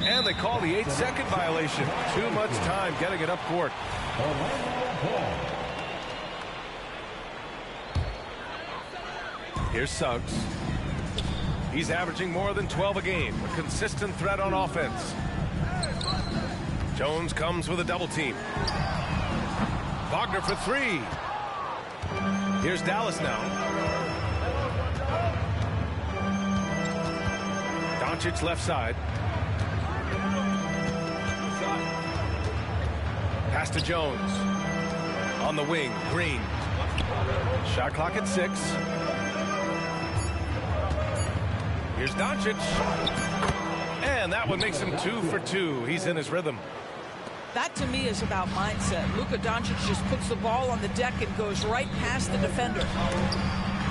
And they call the 8-second violation. Too much time getting it up court. Here's Suggs. He's averaging more than 12 a game. A consistent threat on offense. Jones comes with a double team. Wagner for three. Here's Dallas now. Doncic left side. Pass to Jones. On the wing, Green. Shot clock at 6. Here's Doncic. And that one makes him 2 for 2. He's in his rhythm. That, to me, is about mindset. Luka Doncic just puts the ball on the deck and goes right past the defender.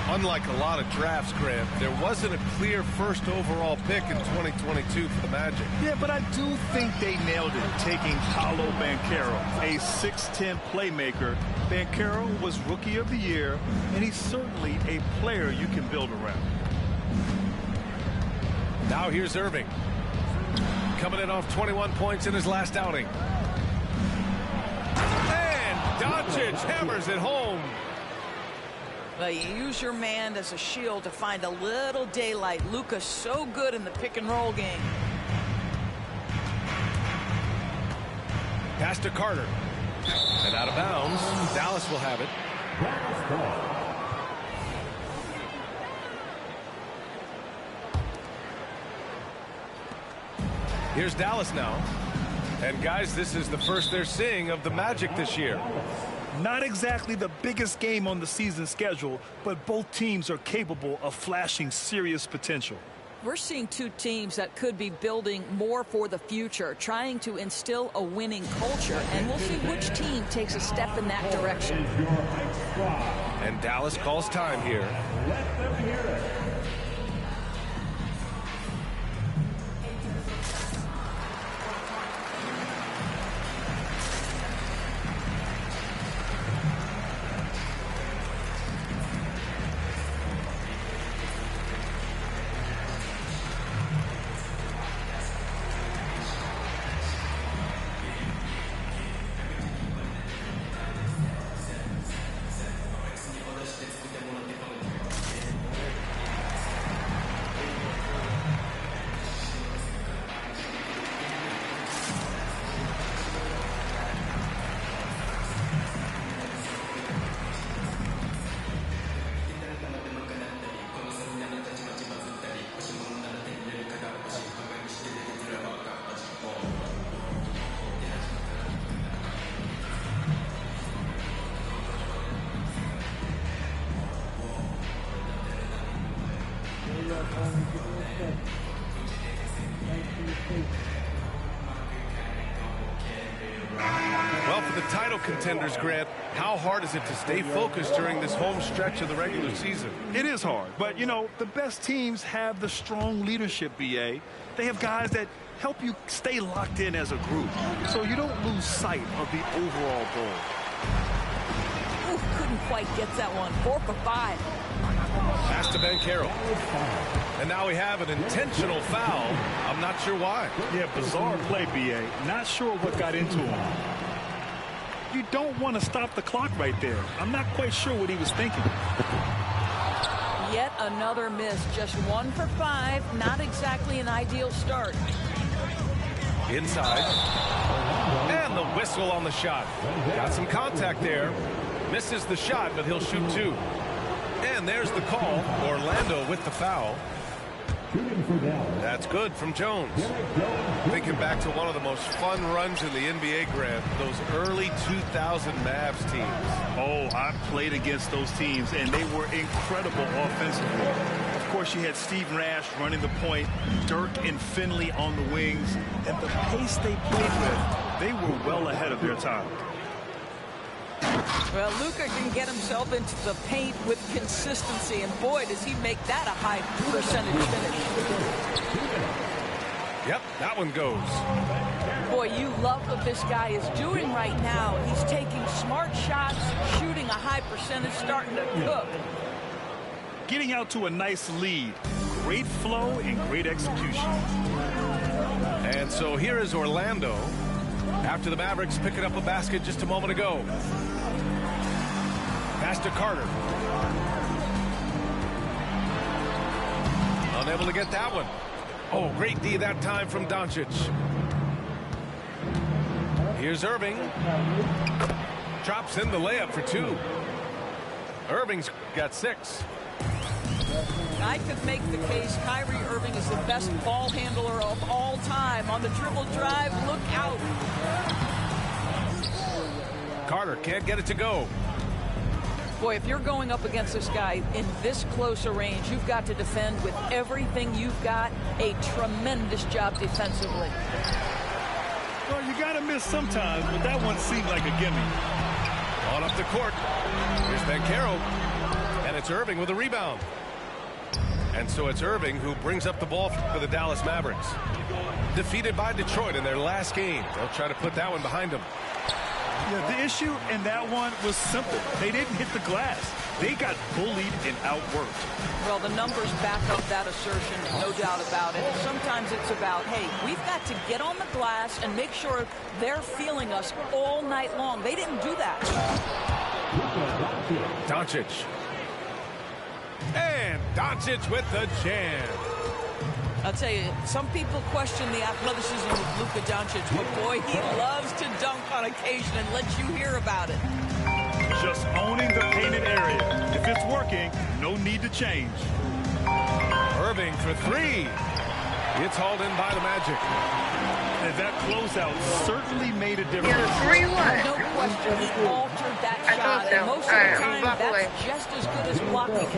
Unlike a lot of drafts, Grant, there wasn't a clear first overall pick in 2022 for the Magic. Yeah, but I do think they nailed it, taking Paolo Banchero, a 6'10 playmaker. Banchero was Rookie of the Year, and he's certainly a player you can build around. Now here's Irving. Coming in off 21 points in his last outing. And Doncic hammers it home. Well, you use your man as a shield to find a little daylight. Luka's so good in the pick and roll game. Pass to Carter. And out of bounds. Dallas will have it. Here's Dallas now. And guys, this is the first they're seeing of the Magic this year. Not exactly the biggest game on the season schedule, but both teams are capable of flashing serious potential. We're seeing two teams that could be building more for the future, trying to instill a winning culture, and we'll see which team takes a step in that direction. And Dallas calls time here. Let them hear it. Well, for the title contenders, Grant, how hard is it to stay focused during this home stretch of the regular season? It is hard, but, you know, the best teams have the strong leadership, B.A. They have guys that help you stay locked in as a group, so you don't lose sight of the overall goal. Ooh, couldn't quite get that one. 4 for 5. Pass to Banchero. And now we have an intentional foul. I'm not sure why. Yeah, bizarre play, B.A. Not sure what got into him. You don't want to stop the clock right there. I'm not quite sure what he was thinking. Yet another miss. Just 1 for 5. Not exactly an ideal start. Inside. And the whistle on the shot. Got some contact there. Misses the shot, but he'll shoot 2. And there's the call. Orlando with the foul. That's good from Jones. Thinking back to one of the most fun runs in the NBA, Grant, those early 2000 Mavs teams. Oh, I played against those teams, and they were incredible offensively. Of course, you had Steve Nash running the point, Dirk and Finley on the wings, and the pace they played with, they were well ahead of their time. Well, Luka can get himself into the paint with consistency, and boy, does he make that a high percentage finish. Yep, that one goes. Boy, you love what this guy is doing right now. He's taking smart shots, shooting a high percentage, starting to cook. Getting out to a nice lead. great flow and great execution. And so here is Orlando after the Mavericks picking up a basket just a moment ago. Pass to Carter. Unable to get that one. Oh, great D that time from Doncic. Here's Irving. Drops in the layup for 2. Irving's got 6. I could make the case Kyrie Irving is the best ball handler of all time. On the dribble drive, look out. Carter can't get it to go. Boy, if you're going up against this guy in this close a range, you've got to defend with everything you've got. A tremendous job defensively. Well, you got to miss sometimes, but that one seemed like a gimme. On up the court. Here's Banchero. And it's Irving with a rebound. And so it's Irving who brings up the ball for the Dallas Mavericks. Defeated by Detroit in their last game. They'll try to put that one behind them. Yeah, the issue in that one was simple. They didn't hit the glass. They got bullied and outworked. Well, the numbers back up that assertion, no doubt about it. Sometimes it's about, hey, we've got to get on the glass and make sure they're feeling us all night long. They didn't do that. Doncic. And Doncic with the jam. I'll tell you, some people question the athleticism of Luka Doncic, but boy, he loves to dunk on occasion and let you hear about it. Just owning the painted area. If it's working, no need to change. Irving for 3. It's hauled in by the Magic. And that closeout certainly made a difference. Yeah, 3-1. No question, he altered that shot, and most of the time, that's just as good as blocking.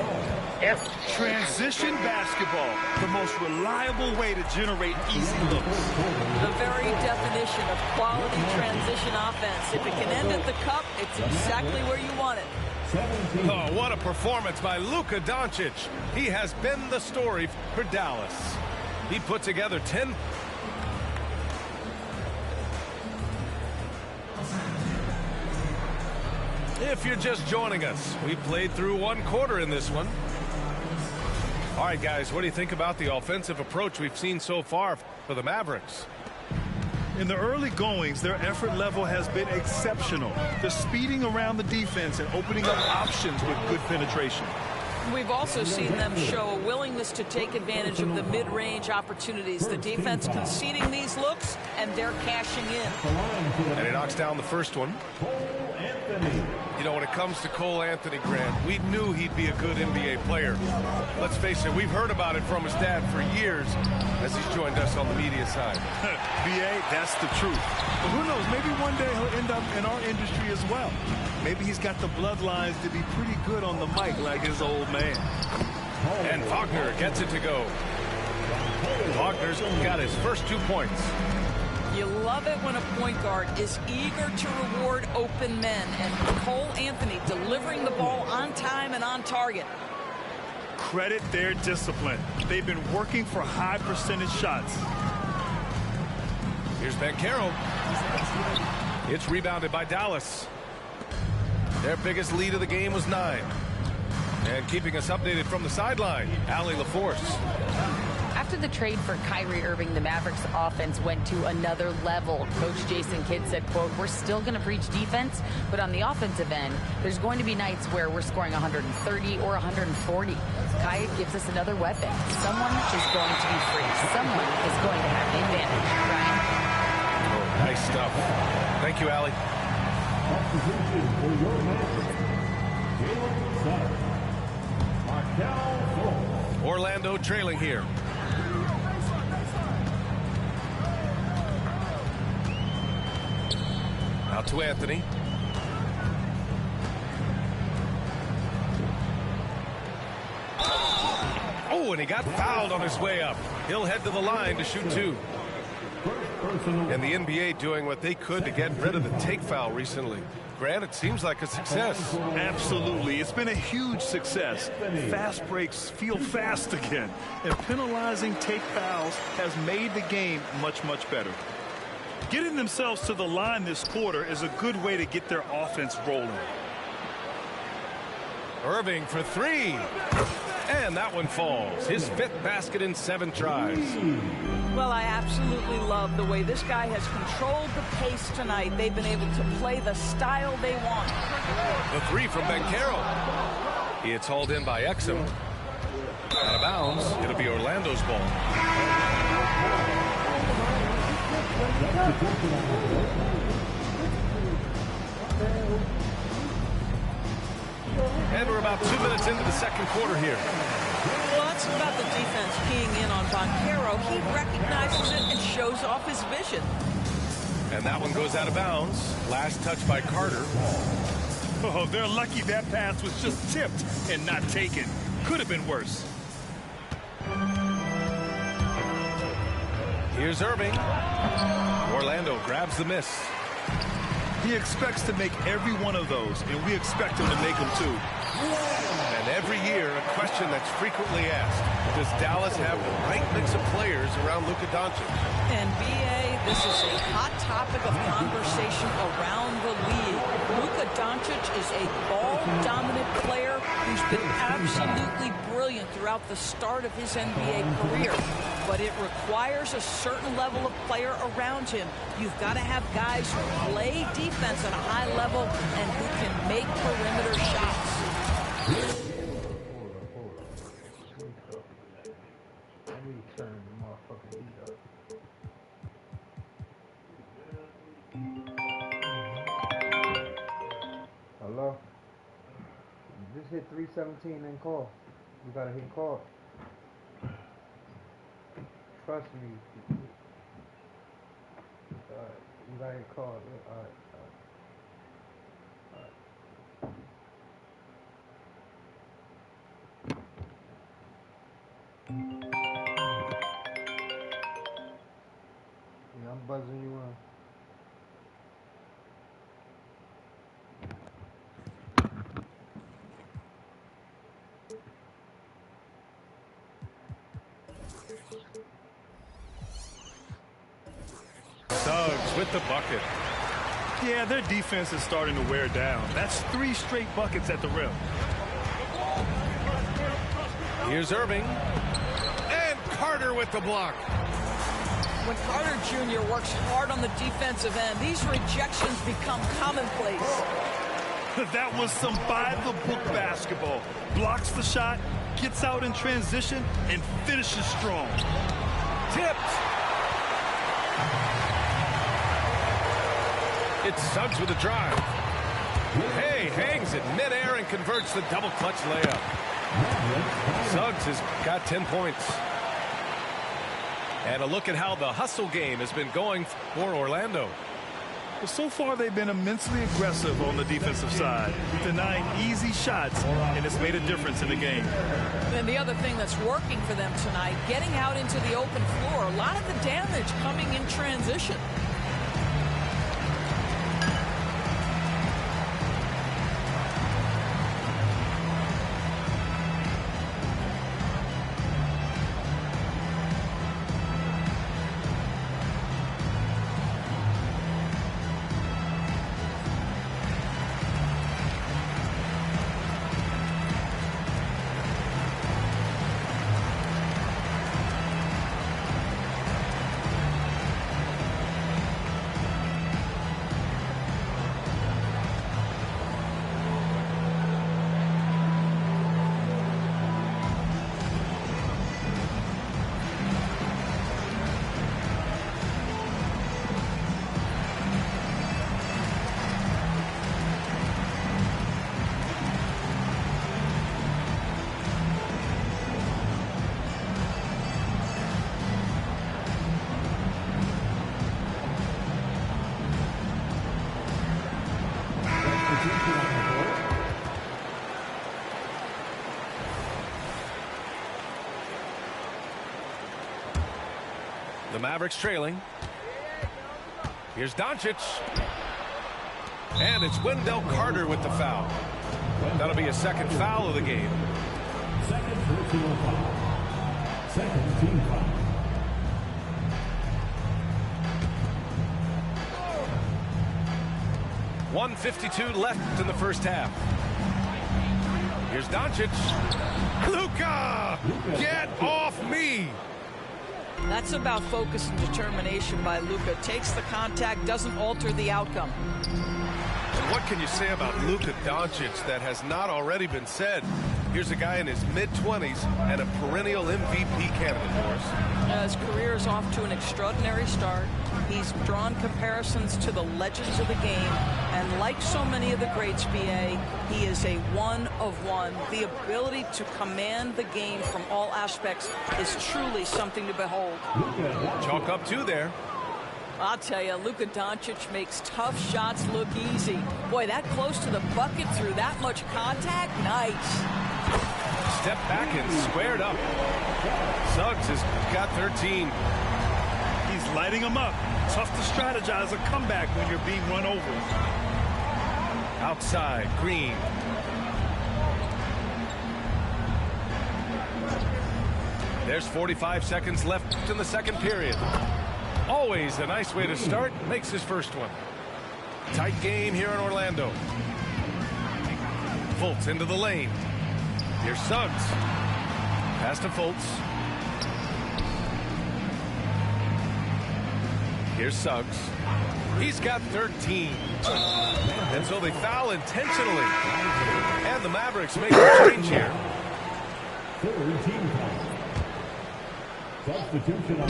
Yep. Transition basketball, the most reliable way to generate easy looks. The very definition of quality transition offense. If it can end at the cup, it's exactly where you want it. Oh, what a performance by Luka Doncic. He has been the story for Dallas. He put together 10. If you're just joining us, we played through 1 quarter in this one. All right, guys, what do you think about the offensive approach we've seen so far for the Mavericks? In the early goings, their effort level has been exceptional. They're speeding around the defense and opening up options with good penetration. We've also seen them show a willingness to take advantage of the mid-range opportunities. The defense conceding these looks, and they're cashing in. And he knocks down the first one. You know, when it comes to Cole Anthony, Grant, we knew he'd be a good NBA player. Let's face it, we've heard about it from his dad for years as he's joined us on the media side. B.A., that's the truth. But who knows, maybe one day he'll end up in our industry as well. Maybe he's got the bloodlines to be pretty good on the mic like his old man. And Wagner gets it to go. Wagner's got his first 2 points. You love it when a point guard is eager to reward open men, and Cole Anthony delivering the ball on time and on target. Credit their discipline. They've been working for high percentage shots. Here's Banchero. It's rebounded by Dallas. Their biggest lead of the game was 9. And keeping us updated from the sideline, Allie LaForce. After the trade for Kyrie Irving, the Mavericks offense went to another level. Coach Jason Kidd said, quote, "We're still going to preach defense, but on the offensive end, there's going to be nights where we're scoring 130 or 140. Kai gives us another weapon. Someone is going to be free. Someone is going to have the advantage." Ryan? Nice stuff. Thank you, Allie. Orlando trailing here. Out to Anthony. Oh, and he got fouled on his way up. He'll head to the line to shoot 2. And the NBA doing what they could to get rid of the take foul recently. Grant, it seems like a success. Absolutely. It's been a huge success. Fast breaks feel fast again. And penalizing take fouls has made the game much, much better. Getting themselves to the line this quarter is a good way to get their offense rolling. Irving for 3. And that one falls. His 5th basket in 7 tries. Well, I absolutely love the way this guy has controlled the pace tonight. They've been able to play the style they want. The 3 from Bencaro. It's hauled in by Exum. Out of bounds. It'll be Orlando's ball. And we're about 2 minutes into the second quarter here. Well, that's about the defense keying in on Bencaro. He recognizes it and shows off his vision. And that one goes out of bounds. Last touch by Carter. Oh, they're lucky that pass was just tipped and not taken. Could have been worse. Here's Irving. Orlando grabs the miss. He expects to make every one of those, and we expect him to make them too. And every year, a question that's frequently asked: does Dallas have the right mix of players around Luka Doncic? NBA, this is a hot topic of conversation around the league. Luka Doncic is a ball-dominant player who's been absolutely brilliant throughout the start of his NBA career. But it requires a certain level of player around him. You've got to have guys who play defense at a high level and who can make perimeter shots. Hello? Just hit 317 and call. You gotta hit call. Trust me. You gotta hit call. Alright. Yeah, I'm buzzing you in. Suggs with the bucket. Yeah, their defense is starting to wear down. That's 3 straight buckets at the rim. Here's Irving. And Carter with the block. When Carter Jr. works hard on the defensive end, these rejections become commonplace. That was some by-the-book basketball. Blocks the shot, gets out in transition, and finishes strong. Tipped. It's Suggs with a drive. Hey, hangs it midair and converts the double clutch layup. Suggs has got 10 points. And a look at how the hustle game has been going for Orlando. Well, so far they've been immensely aggressive on the defensive side, denying easy shots, and it's made a difference in the game. And the other thing that's working for them tonight, getting out into the open floor, a lot of the damage coming in transition. The Mavericks trailing. Here's Doncic. And it's Wendell Carter with the foul. That'll be a second foul of the game. Second personal foul. Second team foul. .152 left in the first half. Here's Doncic. Luka! Get off me! That's about focus and determination by Luka. Takes the contact, doesn't alter the outcome. And what can you say about Luka Doncic that has not already been said? Here's a guy in his mid-20s and a perennial MVP candidate, Morris. His career is off to an extraordinary start. He's drawn comparisons to the legends of the game, and like so many of the greats, BA, he is a one of one. The ability to command the game from all aspects is truly something to behold. Chalk up 2 there. I'll tell you, Luka Doncic makes tough shots look easy. Boy, that close to the bucket through that much contact, nice. Step back and squared up. Suggs has got 13. He's lighting them up. Tough to strategize a comeback when you're being run over. Outside, Green. There's 45 seconds left in the second period. Always a nice way to start. Makes his first one. Tight game here in Orlando. Fultz into the lane. Here's Suggs. Pass to Fultz. Here's Suggs. He's got 13. And so they foul intentionally. And the Mavericks make a change here.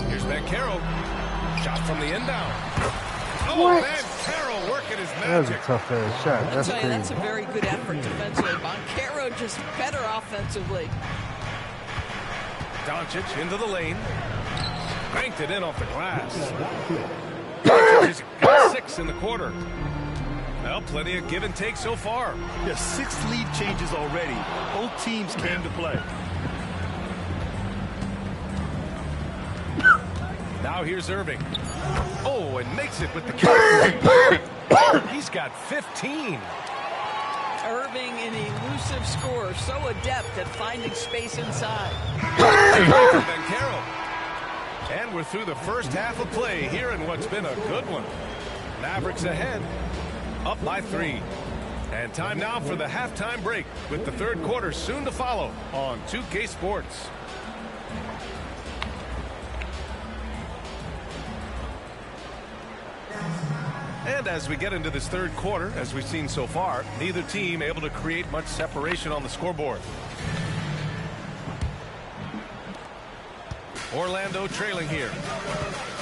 Here's Banchero. Shot from the inbound. Oh, Banchero working his magic. That was a tough shot. That's crazy. That's a very good effort defensively. Banchero just better offensively. Doncic into the lane. Cranked it in off the glass. Doncic has got 6 in the quarter. Well, plenty of give and take so far. There's 6 lead changes already. Both teams came to play. Now here's Irving. Oh, and makes it with the catch. He's got 15. Irving, an elusive scorer, so adept at finding space inside. Banchero. And we're through the first half of play here in what's been a good one. Mavericks ahead, up by 3. And time now for the halftime break with the third quarter soon to follow on 2K Sports. And as we get into this third quarter, as we've seen so far, neither team able to create much separation on the scoreboard. Orlando trailing here.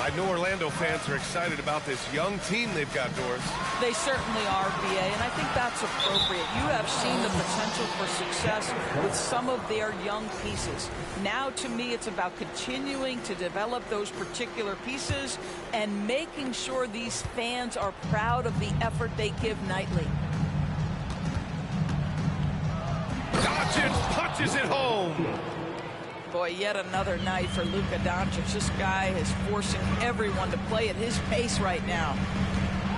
I know Orlando fans are excited about this young team they've got, Doris. They certainly are, BA, and I think that's appropriate. You have seen the potential for success with some of their young pieces. Now, to me, it's about continuing to develop those particular pieces and making sure these fans are proud of the effort they give nightly. Doncic punches it home. Boy, yet another night for Luka Doncic. This guy is forcing everyone to play at his pace right now.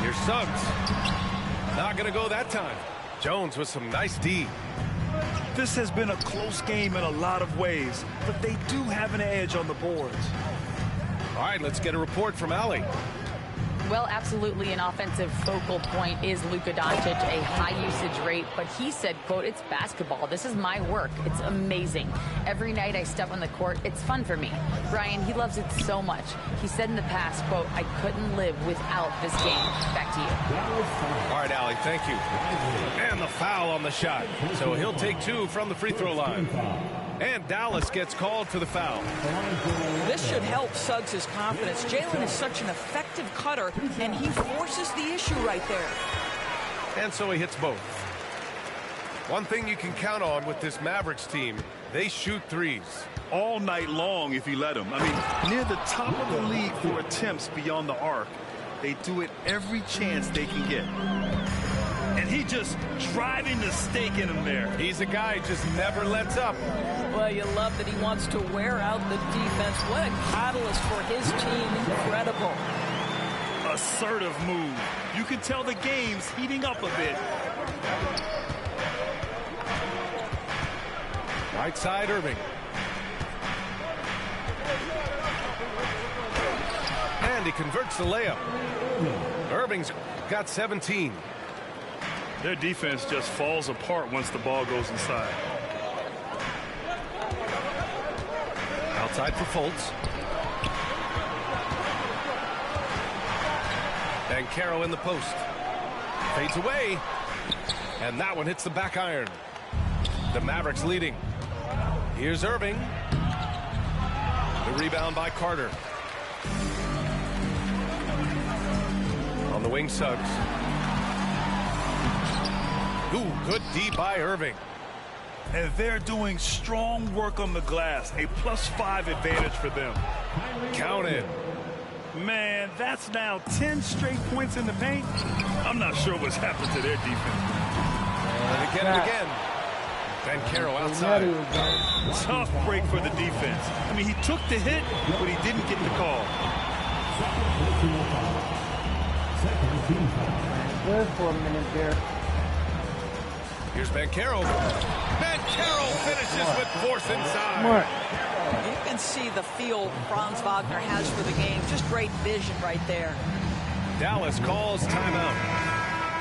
Here's Suggs. Not going to go that time. Jones with some nice D. This has been a close game in a lot of ways, but they do have an edge on the boards. All right, let's get a report from Allie. Well, absolutely an offensive focal point is Luka Doncic, a high usage rate, but he said, quote, it's basketball. This is my work. It's amazing. Every night I step on the court, it's fun for me. Brian, he loves it so much. He said in the past, quote, I couldn't live without this game. Back to you. All right, Allie, thank you. And the foul on the shot. So he'll take 2 from the free throw line. And Dallas gets called for the foul. This should help Suggs' confidence. Jalen is such an effective cutter, and he forces the issue right there. And so he hits both. One thing you can count on with this Mavericks team, they shoot threes. All night long if you let them. I mean, near the top of the league for attempts beyond the arc. They do it every chance they can get. And he just driving the stake in him there. He's a guy who just never lets up. Well, you love that he wants to wear out the defense. What a catalyst for his team. Incredible. Assertive move. You can tell the game's heating up a bit. Right side, Irving. And he converts the layup. Irving's got 17. Their defense just falls apart once the ball goes inside. Outside for Fultz. Banchero in the post. Fades away. And that one hits the back iron. The Mavericks leading. Here's Irving. The rebound by Carter. On the wing, Suggs. Ooh, good D by Irving. And they're doing strong work on the glass. A +5 advantage for them. Counted. Man, that's now 10 straight points in the paint. I'm not sure what's happened to their defense. And again and again. Banchero outside. Tough break for the defense. I mean, he took the hit, but he didn't get the call. Good for a minute there. Here's Banchero. Banchero finishes with force inside. Smart. You can see the feel Franz Wagner has for the game. Just great vision right there. Dallas calls timeout.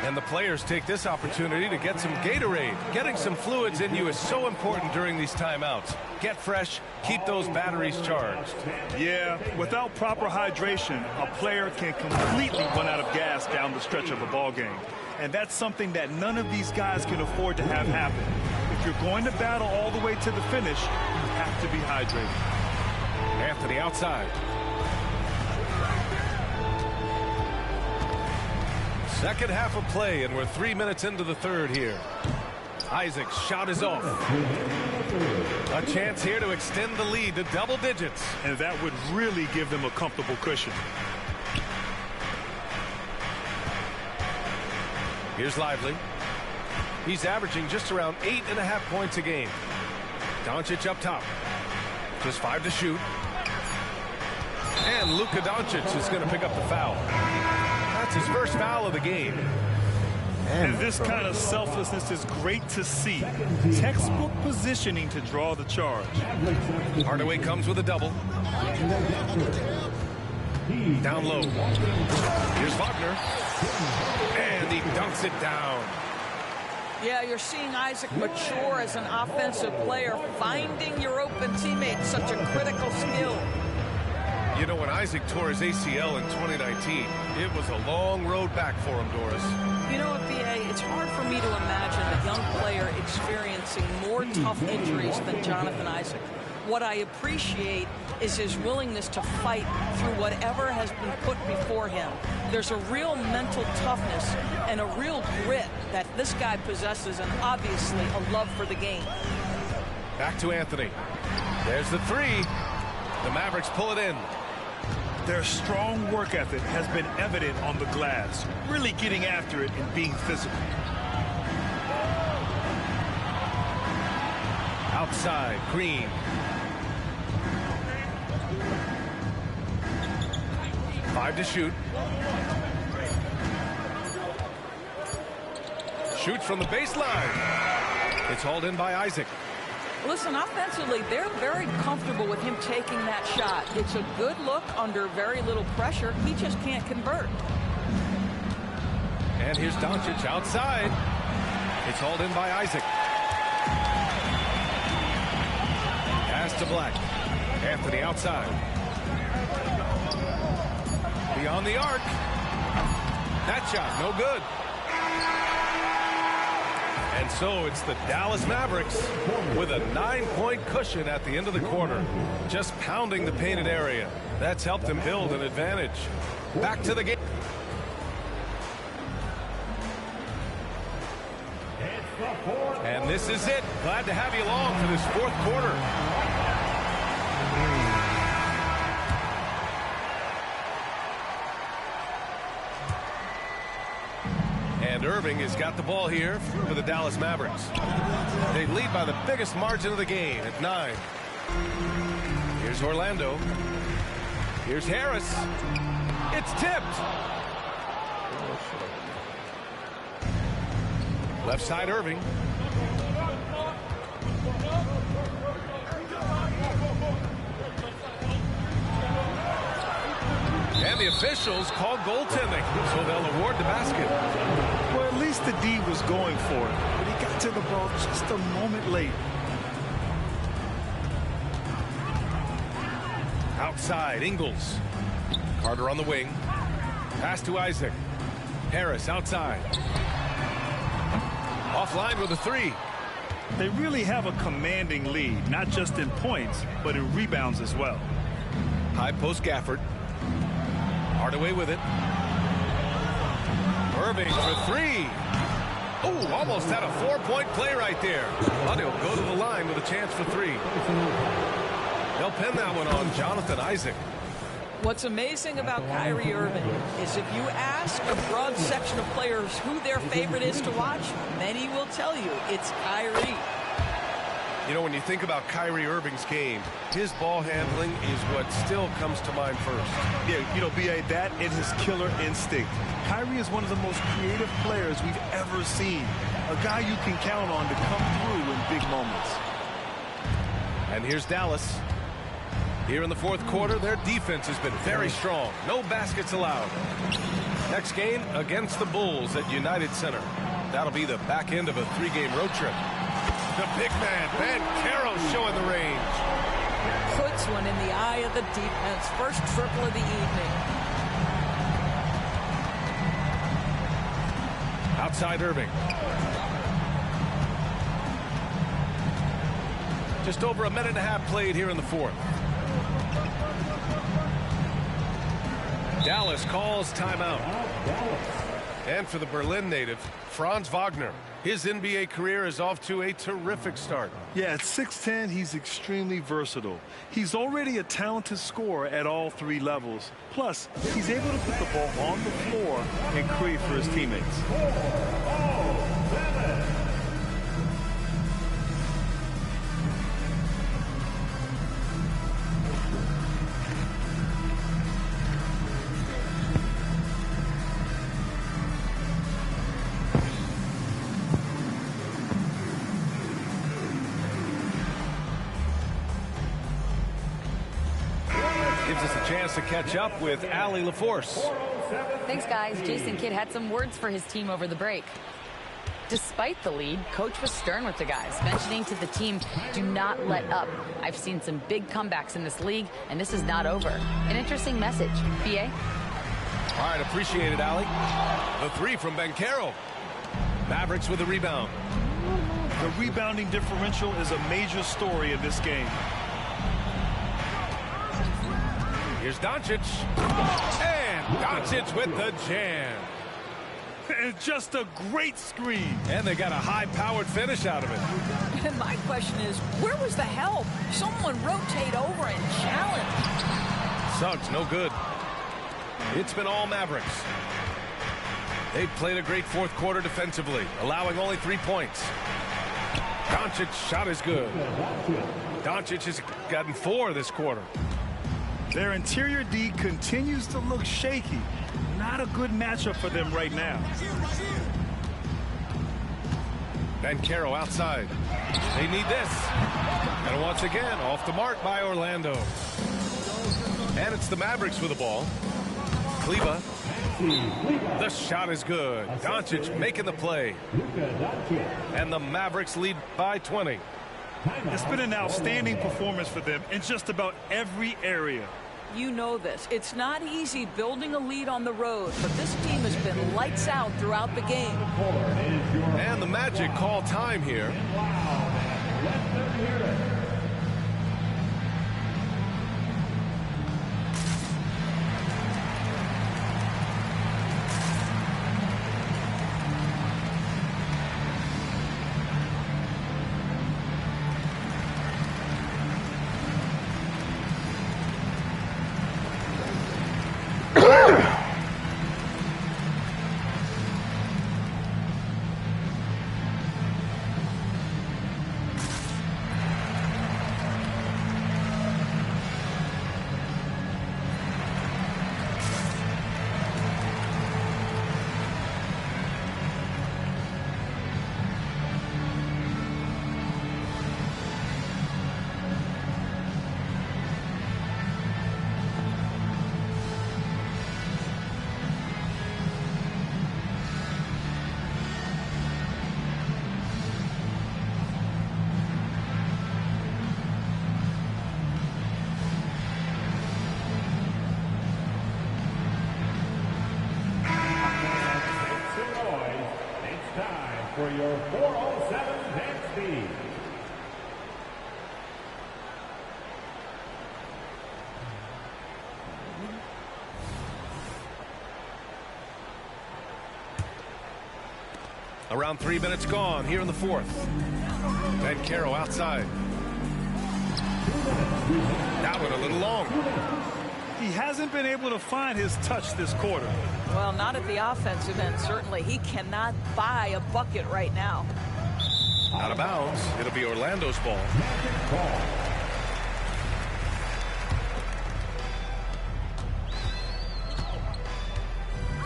And the players take this opportunity to get some Gatorade. Getting some fluids in you is so important during these timeouts. Get fresh, keep those batteries charged. Yeah, without proper hydration, a player can completely run out of gas down the stretch of a ball game. And that's something that none of these guys can afford to have happen. If you're going to battle all the way to the finish, you have to be hydrated. Anthony outside. Second half of play, and we're 3 minutes into the third here. Isaac's shot is off. A chance here to extend the lead to double digits. And that would really give them a comfortable cushion. Here's Lively. He's averaging just around 8.5 points a game. Doncic up top. Just 5 to shoot. And Luka Doncic is going to pick up the foul. That's his first foul of the game. And this kind of selflessness is great to see. Textbook positioning to draw the charge. Hardaway comes with a double. Down low. Here's Wagner. And he dunks it down. Yeah, you're seeing Isaac mature as an offensive player. Finding your open teammate, such a critical skill. You know, when Isaac tore his ACL in 2019, it was a long road back for him, Doris. You know what, B.A., it's hard for me to imagine a young player experiencing more tough injuries than Jonathan Isaac. What I appreciate is his willingness to fight through whatever has been put before him. There's a real mental toughness and a real grit that this guy possesses, and obviously a love for the game. Back to Anthony. There's the three. The Mavericks pull it in. Their strong work ethic has been evident on the glass, really getting after it and being physical. Outside, Green. Five to shoot. Shoots from the baseline. It's hauled in by Isaac. Listen, offensively, they're very comfortable with him taking that shot. It's a good look under very little pressure. He just can't convert. And here's Doncic outside. It's hauled in by Isaac. Pass to Black. Anthony outside. Beyond the arc. That shot, no good. And so it's the Dallas Mavericks with a 9-point cushion at the end of the quarter. Just pounding the painted area. That's helped them build an advantage. Back to the game. And this is it. Glad to have you along for this fourth quarter. And Irving has got the ball here for the Dallas Mavericks. They lead by the biggest margin of the game at 9. Here's Orlando. Here's Harris. It's tipped. Left side, Irving. And the officials called goaltending, so they'll award the basket. Well, at least the D was going for it, but he got to the ball just a moment late. Outside, Ingles. Carter on the wing. Pass to Isaac. Harris outside. Offline with a three. They really have a commanding lead, not just in points, but in rebounds as well. High post Gafford. Hardaway with it. Irving for three. Oh, almost had a 4-point play right there. But he'll go to the line with a chance for three. They'll pin that one on Jonathan Isaac. What's amazing about Kyrie Irving is if you ask a broad section of players who their favorite is to watch, many will tell you it's Kyrie. You know, when you think about Kyrie Irving's game, his ball handling is what still comes to mind first. Yeah, you know, B.A., that and his killer instinct. Kyrie is one of the most creative players we've ever seen. A guy you can count on to come through in big moments. And here's Dallas. Here in the fourth quarter, their defense has been very strong. No baskets allowed. Next game against the Bulls at United Center. That'll be the back end of a 3-game road trip. The big man, Banchero, showing the range. Puts one in the eye of the defense. First triple of the evening. Outside Irving. Just over a minute and a half played here in the fourth. Dallas calls timeout. And for the Berlin native, Franz Wagner. His NBA career is off to a terrific start. Yeah, at 6'10", he's extremely versatile. He's already a talented scorer at all three levels. Plus, he's able to put the ball on the floor and create for his teammates. Gives us a chance to catch up with Allie LaForce. Thanks, guys. Jason Kidd had some words for his team over the break. Despite the lead, coach was stern with the guys, mentioning to the team, do not let up. I've seen some big comebacks in this league, and this is not over. An interesting message. B.A.? All right, appreciate it, Allie. The three from Banchero. Mavericks with the rebound. The rebounding differential is a major story in this game. Here's Doncic. And Doncic with the jam. And just a great screen. And they got a high-powered finish out of it. And my question is, where was the help? Someone rotate over and challenge. Suggs, no good. It's been all Mavericks. They've played a great fourth quarter defensively, allowing only 3 points. Doncic's shot is good. Doncic has gotten 4 this quarter. Their interior D continues to look shaky. Not a good matchup for them right now. Banchero outside. They need this. And once again, off the mark by Orlando. And it's the Mavericks with the ball. Kleba. The shot is good. Doncic making the play. And the Mavericks lead by 20. It's been an outstanding performance for them in just about every area. You know this. It's not easy building a lead on the road, but this team has been lights out throughout the game. And the Magic call time here. for your 407 dance speed. Around 3 minutes gone here in the fourth. And Caro outside. That one a little long. He hasn't been able to find his touch this quarter. Well, not at the offensive end, certainly. He cannot buy a bucket right now. Out of bounds. It'll be Orlando's ball.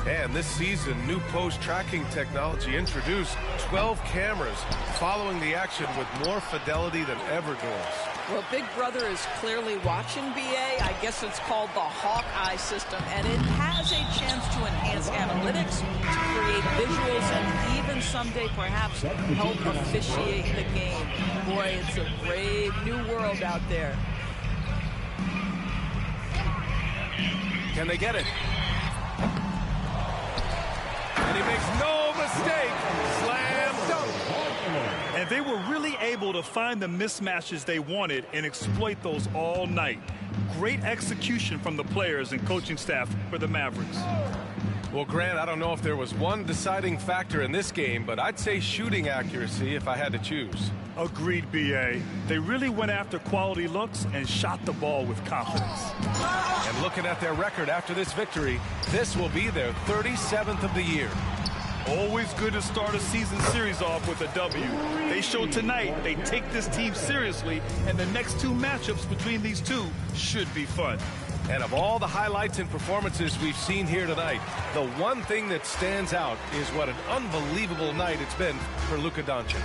And this season, new post tracking technology introduced 12 cameras following the action with more fidelity than ever, Doris. Well, Big Brother is clearly watching, BA. I guess it's called the Hawkeye system, and it has a chance to enhance analytics, to create visuals, and even someday perhaps help officiate the game. Boy, it's a brave new world out there. Can they get it? And he makes no mistake. Slam dunk. And they were really able to find the mismatches they wanted and exploit those all night. Great execution from the players and coaching staff for the Mavericks. Well, Grant, I don't know if there was one deciding factor in this game, but I'd say shooting accuracy if I had to choose. Agreed, BA. They really went after quality looks and shot the ball with confidence. And looking at their record after this victory, this will be their 37th of the year. Always good to start a season series off with a W. They showed tonight they take this team seriously, and the next two matchups between these two should be fun. And of all the highlights and performances we've seen here tonight, the one thing that stands out is what an unbelievable night it's been for Luka Doncic.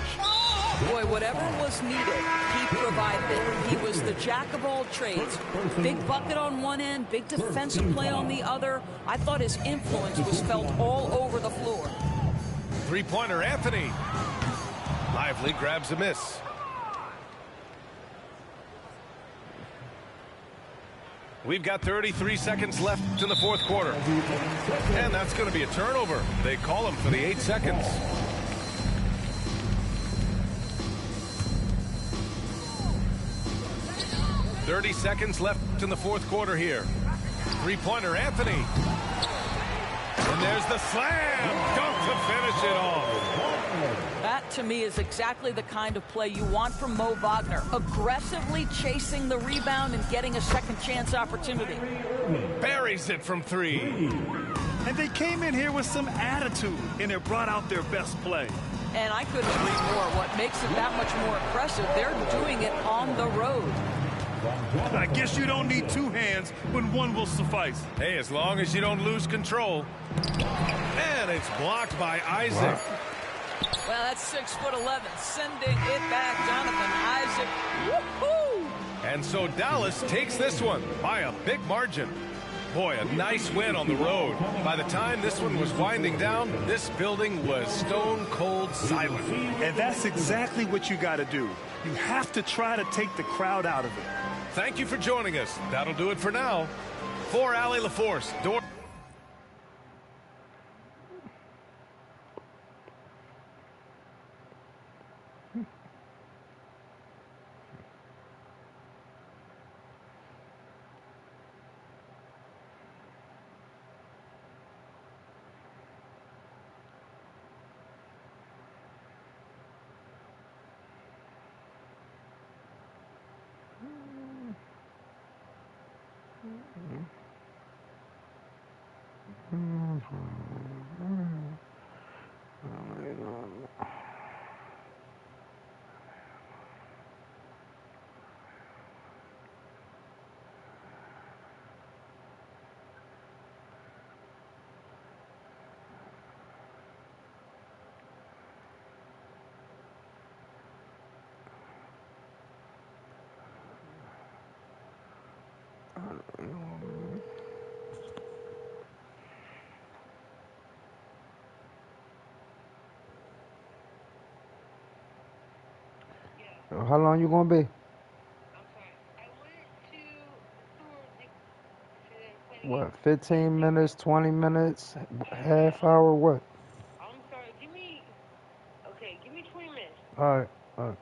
Boy, whatever was needed, he provided it. He was the jack of all trades. Big bucket on one end, big defensive play on the other. I thought his influence was felt all over the floor. Three-pointer, Anthony. Lively grabs a miss. We've got 33 seconds left in the fourth quarter. And that's going to be a turnover. They call him for the 8 seconds. .30 seconds left in the fourth quarter here. Three-pointer, Anthony. And there's the slam dunk to finish it off. That, to me, is exactly the kind of play you want from Mo Wagner. Aggressively chasing the rebound and getting a second chance opportunity. Buries it from three. And they came in here with some attitude, and it brought out their best play. And I couldn't agree more. What makes it that much more impressive, they're doing it on the road. I guess you don't need two hands when one will suffice. Hey, as long as you don't lose control. And it's blocked by Isaac. Well, that's 6'11", sending it back, Jonathan Isaac. Woohoo! And so Dallas takes this one by a big margin. Boy, a nice win on the road. By the time this one was winding down, this building was stone cold silent. And that's exactly what you got to do. You have to try to take the crowd out of it. Thank you for joining us. That'll do it for now. For Allie LaForce, How long you gonna be? What, 15 minutes, 20 minutes, half hour, what? I'm sorry, give me, okay, All right. All right.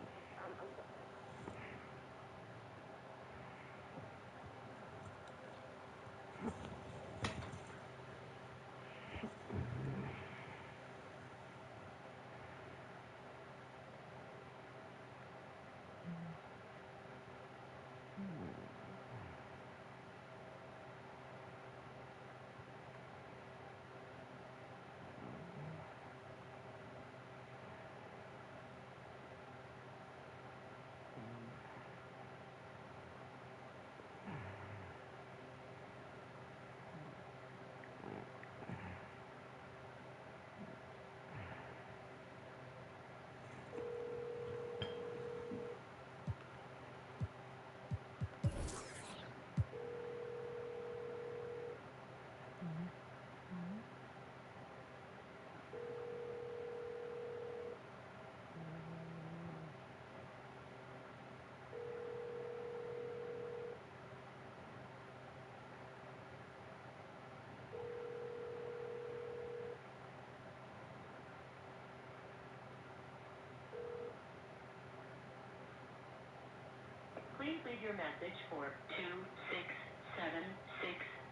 Please leave your message for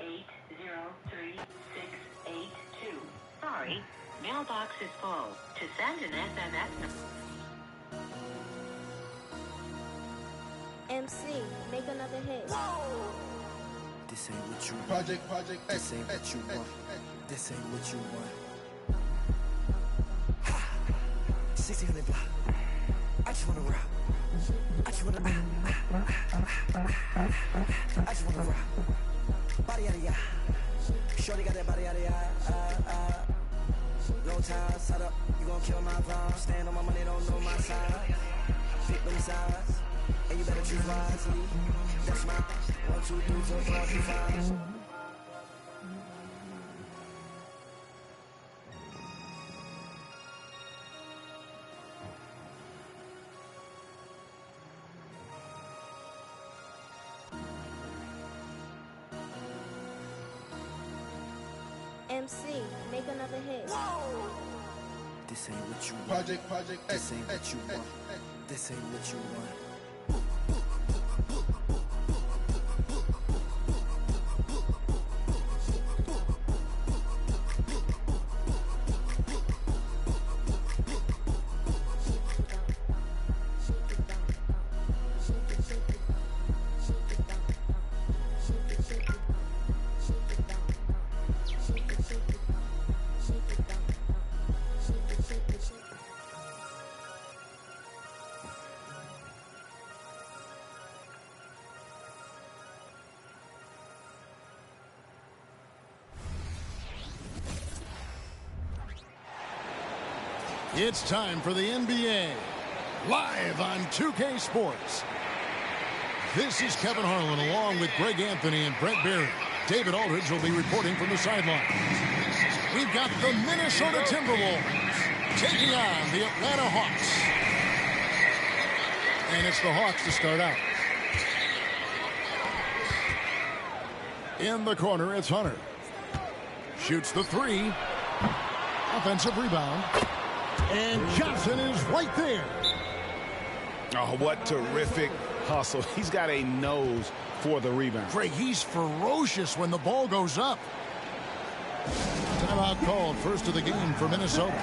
267-680-3682. Sorry, mailbox is full. To send an SMS. MC, make another hit. This ain't what you want. Project. This ain't what you want. This ain't what you want. 1600 block. I just wanna rock. I just wanna rock. Body out of ya. Shorty got that body out of ya. Low time, set up. You gon' kill my vibe. Stand on my money, don't know my side. Pick them sides. And you better choose wisely. That's my 1, 2, 3, 4, 5. MC, make another hit. This ain't what you want. Project. This ain't what you want. This ain't what you want. It's time for the NBA, live on 2K Sports. This is Kevin Harlan along with Greg Anthony and Brent Berry. David Aldridge will be reporting from the sideline. We've got the Minnesota Timberwolves taking on the Atlanta Hawks. And it's the Hawks to start out. In the corner, it's Hunter. Shoots the three. Offensive rebound. And Johnson is right there. Oh, what terrific hustle. He's got a nose for the rebound. Greg, he's ferocious when the ball goes up. Timeout called, first of the game for Minnesota.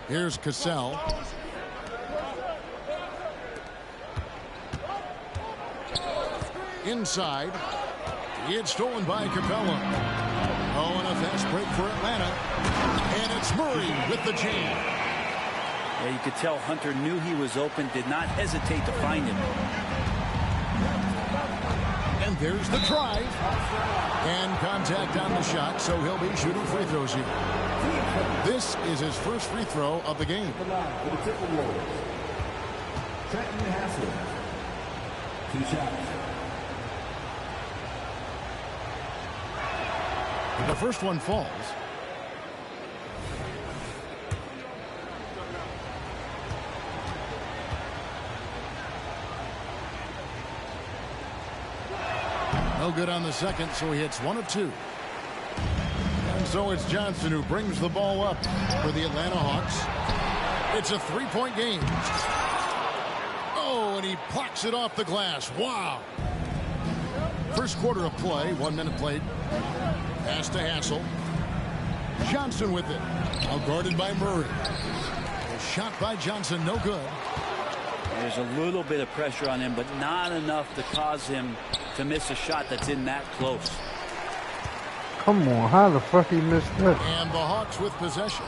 Here's Cassell. Inside. It's stolen by Capella. Oh, and a fast break for Atlanta. And it's Murray with the jam. Yeah, you could tell Hunter knew he was open, did not hesitate to find him. And there's the drive. And contact on the shot, so he'll be shooting free throws here. This is his first free throw of the game. Two shots. The first one falls. No good on the second, so he hits 1 of 2. And so it's Johnson who brings the ball up for the Atlanta Hawks. It's a 3-point game. Oh, and he plucks it off the glass. Wow. First quarter of play, 1 minute played. Pass to Hassel. Johnson with it. Now guarded by Murray. A shot by Johnson, no good. There's a little bit of pressure on him, but not enough to cause him to miss a shot that's in that close. Come on, how the fuck he missed that? And the Hawks with possession.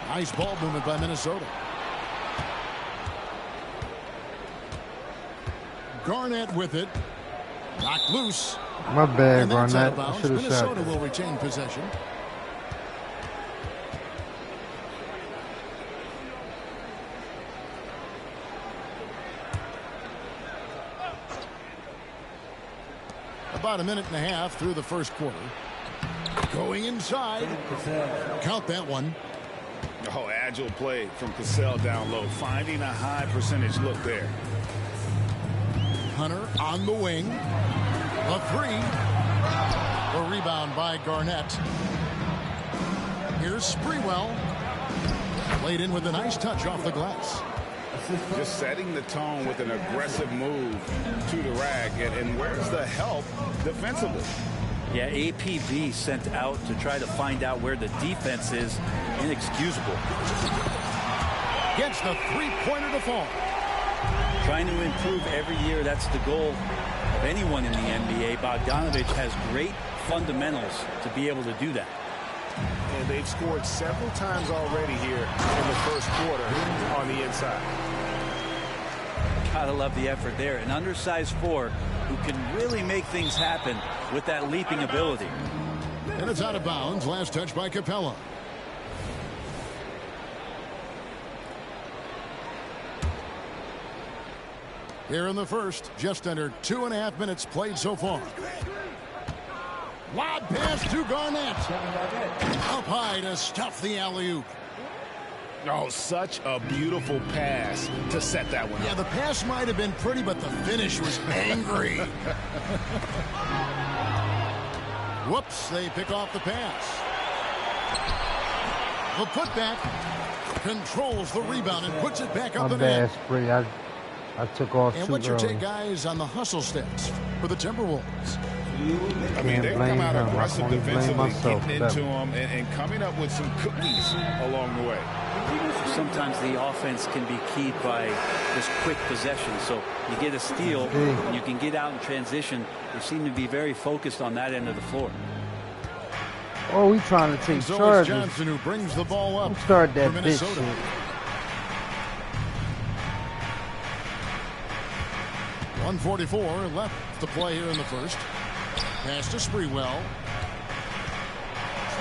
Nice ball movement by Minnesota. Garnett with it. Knocked loose. My bad, And that's out of Garnett. I bounds. should have shot Minnesota that. will retain possession. About a minute and a half through the first quarter. Going inside. Count that one. Oh, agile play from Cassell down low, finding a high percentage look there. Hunter on the wing. A 3. A rebound by Garnett. Here's Sprewell. Played in with a nice touch off the glass. Just setting the tone with an aggressive move to the rack. And where's the help defensively? Yeah, APB sent out to try to find out where the defense is. Inexcusable. Gets the 3-pointer to fall. Trying to improve every year, that's the goal of anyone in the NBA. Bogdanovich has great fundamentals to be able to do that. And they've scored several times already here in the first quarter on the inside. Gotta love the effort there. An undersized 4 who can really make things happen with that leaping ability. And it's out of bounds. Last touch by Capella. Here in the first, just under 2.5 minutes played so far. Lob pass to Garnett. Up high to stuff the alley-oop. Oh, such a beautiful pass to set that one up. Yeah, the pass might have been pretty, but the finish was angry. Whoops, they pick off the pass. The putback controls the rebound and puts it back up My and in. bad, Spree. I took off And too what's your early. take, guys, on the hustle stats for the Timberwolves? I mean, they've come out aggressive I can blame defensively, myself. getting into them and coming up with some cookies along the way. Sometimes the offense can be keyed by this quick possession. So you get a steal, and you can get out in transition. They seem to be very focused on that end of the floor. Oh, we trying to take So it's charges. Johnson who brings the ball up Start that for bitch Minnesota. shit. 1:44 left to play here in the first. Pass to Sprewell.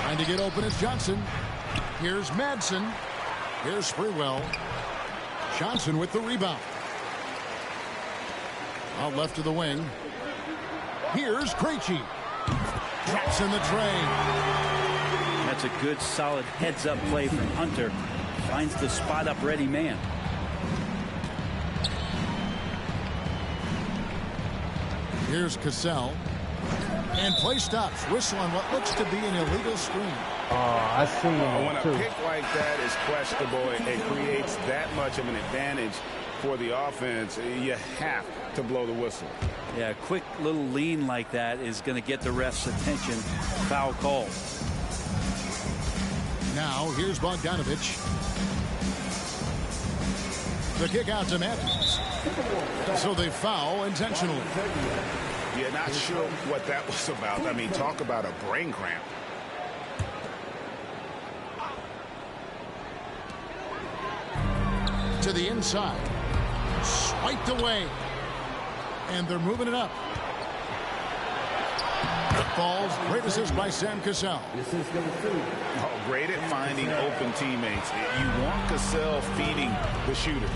Trying to get open is Johnson. Here's Madsen. Here's Sprewell. Johnson with the rebound. Out left to the wing. Here's Krejci. Drops in the tray. That's a good, solid heads-up play from Hunter. Finds the spot-up ready man. Here's Cassell. And play stops. Whistle on what looks to be an illegal screen. Oh, I see When him a too. pick like that is questionable, it creates that much of an advantage for the offense. You have to blow the whistle. Yeah, a quick little lean like that is going to get the ref's attention. Foul call. Now here's Bogdanovich. The kick out to Matthews. So they foul intentionally. Yeah, not sure what that was about. I mean, talk about a brain cramp. To the inside. Swiped away. And they're moving it up. Falls. Great assist by Sam Cassell. Oh, great at finding open teammates. You want Cassell feeding the shooters.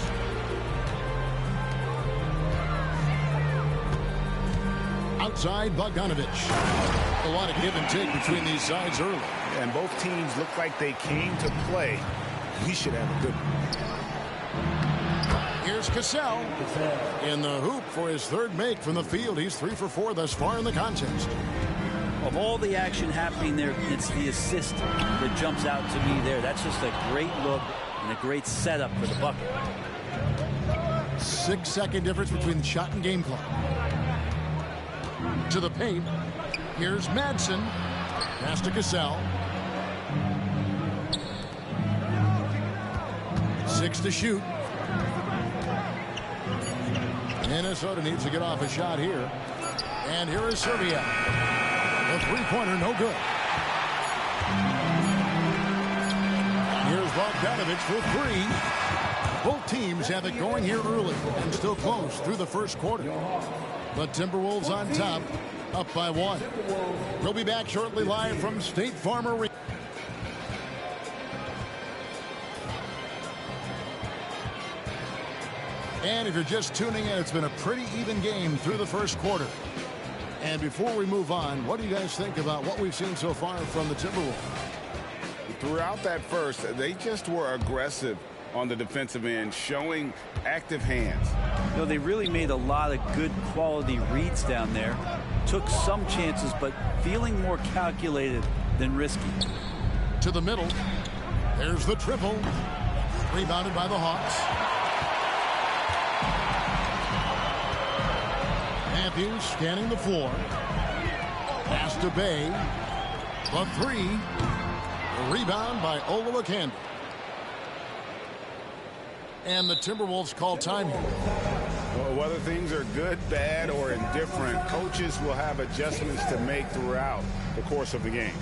Outside Bogdanovich. A lot of give and take between these sides early. And both teams look like they came to play. We should have a good one. Here's Cassell in the hoop for his third make from the field. He's 3 for 4 thus far in the contest. Of all the action happening there, it's the assist that jumps out to me there. That's just a great look and a great setup for the bucket. 6-second difference between the shot and game clock. To the paint. Here's Madsen. Pass to Cassell. 6 to shoot. Minnesota needs to get off a shot here. And here is Serbia. The three-pointer, no good. Here's Bogdanovich for 3. Both teams have it going here early and still close through the first quarter. The Timberwolves on top, up by 1. We'll be back shortly live from State Farm Arena. And if you're just tuning in, it's been a pretty even game through the first quarter. And before we move on, what do you guys think about what we've seen so far from the Timberwolves? Throughout that first, they just were aggressive on the defensive end, showing active hands. You know, they really made a lot of good quality reads down there. Took some chances, but feeling more calculated than risky. To the middle. There's the triple. Rebounded by the Hawks. Matthews scanning the floor. Pass to Bay. The 3. The rebound by Olowokandi. And the Timberwolves call time here. Well, whether things are good, bad, or indifferent, coaches will have adjustments to make throughout the course of the game.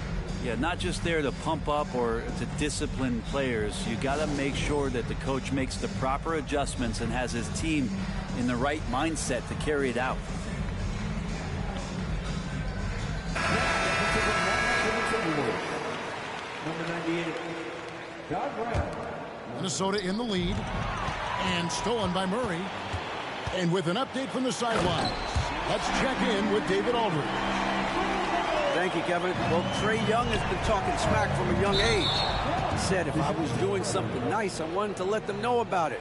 Yeah, not just there to pump up or to discipline players. You got to make sure that the coach makes the proper adjustments and has his team in the right mindset to carry it out. Minnesota in the lead. And stolen by Murray. And with an update from the sidelines, let's check in with David Aldridge. Thank you, Kevin. Well, Trae Young has been talking smack from a young age. He said if I was doing something nice, I wanted to let them know about it.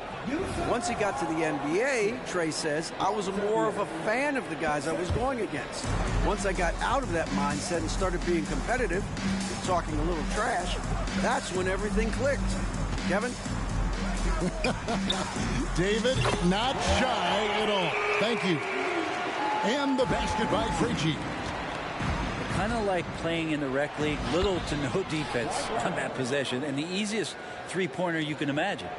Once he got to the NBA, Trae says, I was more of a fan of the guys I was going against. Once I got out of that mindset and started being competitive, and talking a little trash, that's when everything clicked. Kevin? David, not shy at all. Thank you. And the basket by Krejci. Kind of like playing in the rec league, little to no defense on that possession, and the easiest three-pointer you can imagine.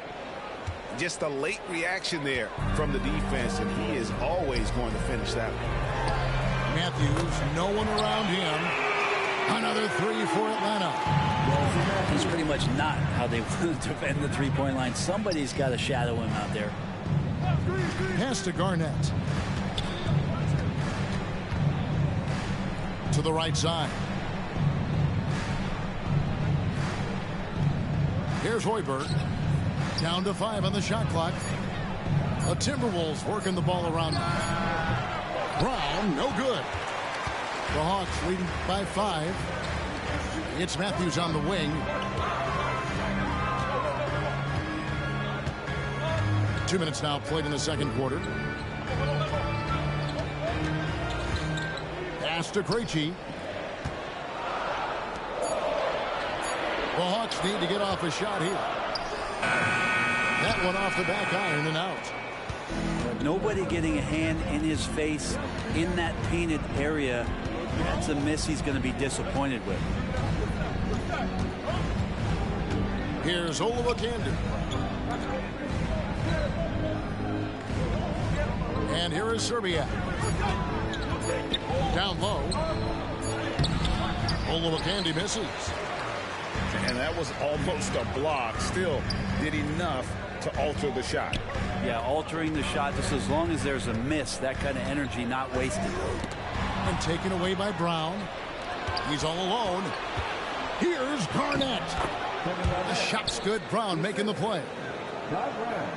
Just a late reaction there from the defense, and he is always going to finish that one. Matthews, no one around him. Another 3 for Atlanta. He's pretty much not how they want to defend the three-point line. Somebody's got to shadow him out there. Pass to Garnett. To the right side. Here's Hoiberg. Down to 5 on the shot clock. The Timberwolves working the ball around them. Brown, no good. The Hawks leading by 5. It's Matthews on the wing. 2 minutes now played in the second quarter. Pass to Krejci. The Hawks need to get off a shot here. That one off the back iron and out. Nobody getting a hand in his face in that painted area. That's a miss he's going to be disappointed with. Here's Olowokandi. And here is Serbia. Down low. Olowokandi misses. And that was almost a block. Still did enough to alter the shot. Yeah, altering the shot just as long as there's a miss. That kind of energy not wasted. And taken away by Brown. He's all alone. Here's Garnett. The shot's good. Brown making the play.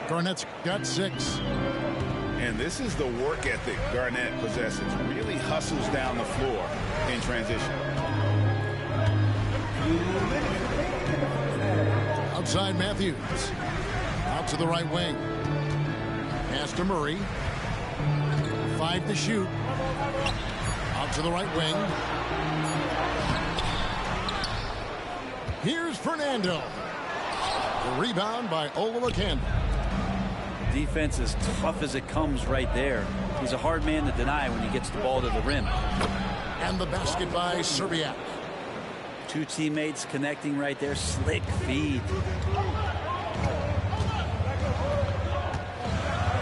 Garnett's got 6. And this is the work ethic Garnett possesses. Really hustles down the floor in transition. Outside Matthews. Out to the right wing. Pass to Murray. 5 to shoot. Out to the right wing. Here's Fernando. The rebound by Olowokandi. Defense is tough as it comes right there. He's a hard man to deny when he gets the ball to the rim. And the basket by Serbia. 2 teammates connecting right there. Slick feed.